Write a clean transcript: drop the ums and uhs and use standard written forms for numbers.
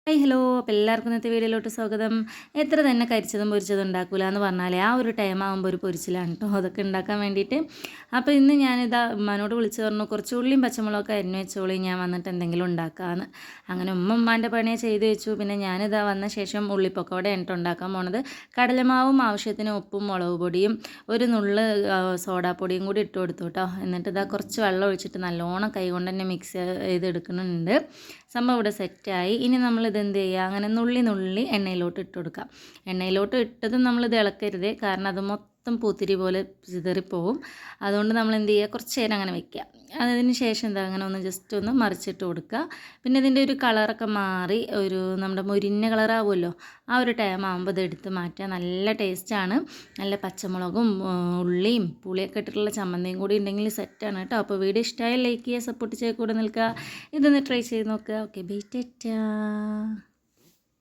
Hi hello. അപ്പോൾ എല്ലാവർക്കും ഇന്നത്തെ വീഡിയോയിലോട്ട് സ്വാഗതം. എത്ര തന്നെ കരിച്ചതും പൊരിച്ചതും ഉണ്ടാക്കില്ല എന്ന് പറഞ്ഞാലേ ആ ഒരു ടൈം ആകുമ്പോൾ ഒരു പൊരിച്ചിലാണ് കേട്ടോ അതൊക്കെ ഉണ്ടാക്കാൻ വേണ്ടിയിട്ട്. അപ്പോൾ ഇന്ന് ഞാനിതാ ഉമ്മാനോട് വിളിച്ച് പറഞ്ഞു കുറച്ച് ഉള്ളിയും പച്ചമുളകൊക്കെ അരിഞ്ഞ് വെച്ചോളി, ഞാൻ വന്നിട്ട് എന്തെങ്കിലും ഉണ്ടാക്കാമെന്ന്. അങ്ങനെ ഉമ്മാൻ്റെ പണിയെ ചെയ്ത് വെച്ചു. പിന്നെ ഞാനിതാ വന്ന ശേഷം ഉള്ളിപ്പൊക്കോടെയാണ് ഉണ്ടാക്കാൻ പോണത്. കടലമാവും ആവശ്യത്തിന് ഉപ്പും മുളക് പൊടിയും ഒരു നുള്ള് സോഡാപ്പൊടിയും കൂടി ഇട്ട് കൊടുത്തു കേട്ടോ. എന്നിട്ട് ഇതാ കുറച്ച് വെള്ളം ഒഴിച്ചിട്ട് നല്ലോണം കൈ കൊണ്ട് തന്നെ മിക്സ് ചെയ്തെടുക്കുന്നുണ്ട്. സംഭവം ഇവിടെ സെറ്റായി. ഇനി നമ്മളിത് എന്ത് ചെയ്യുക, അങ്ങനെ നുള്ളി എണ്ണയിലോട്ട് ഇട്ട് കൊടുക്കാം. എണ്ണയിലോട്ട് ഇട്ടതും നമ്മളിത് ഇളക്കരുത്, കാരണം അത് മൊത്തം പൂത്തിരി പോലെ ചിതറിപ്പോവും. അതുകൊണ്ട് നമ്മൾ എന്ത് ചെയ്യുക, കുറച്ച് നേരം അങ്ങനെ വെക്കുക. അതിന് ശേഷം എന്താ അങ്ങനെ ഒന്ന് ജസ്റ്റ് ഒന്ന് മറിച്ചിട്ട് കൊടുക്കുക. പിന്നെ ഇതിൻ്റെ ഒരു കളറൊക്കെ മാറി ഒരു നമ്മുടെ മുരിഞ്ഞ കളറാവുമല്ലോ, ആ ഒരു ടൈം ആകുമ്പോൾ ഇത് എടുത്ത് മാറ്റുക. നല്ല ടേസ്റ്റാണ്. നല്ല പച്ചമുളകും ഉള്ളിയും പുളിയൊക്കെ ഇട്ടിട്ടുള്ള ചമ്മന്തിയും കൂടി ഉണ്ടെങ്കിൽ സെറ്റാണ് കേട്ടോ. അപ്പോൾ വീഡിയോ ഇഷ്ടമായി ലൈക്ക് ചെയ്യുക, സപ്പോർട്ട് ചെയ്ത് കൂടെ നിൽക്കുക. ഇതൊന്ന് ട്രൈ ചെയ്ത് നോക്കുക. Okay, bye, Tata.